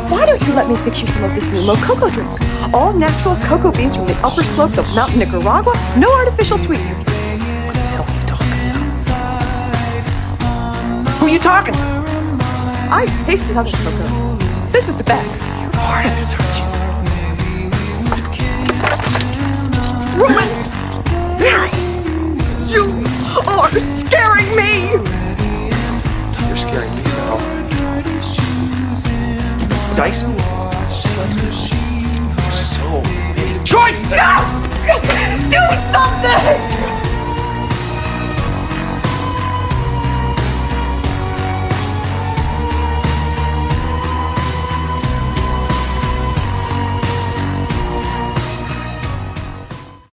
Why don't you let me fix you some of this new cocoa drink? All natural cocoa beans from the upper slopes of Mountain Nicaragua, no artificial sweeteners. What the hell are you talking about? Who are you talking to? I've tasted other cocos. This is the best. You're part of this, aren't you? Truman! You are scaring me! You're scaring me, girl. Dice me, slice me. So many choices! No! Do something!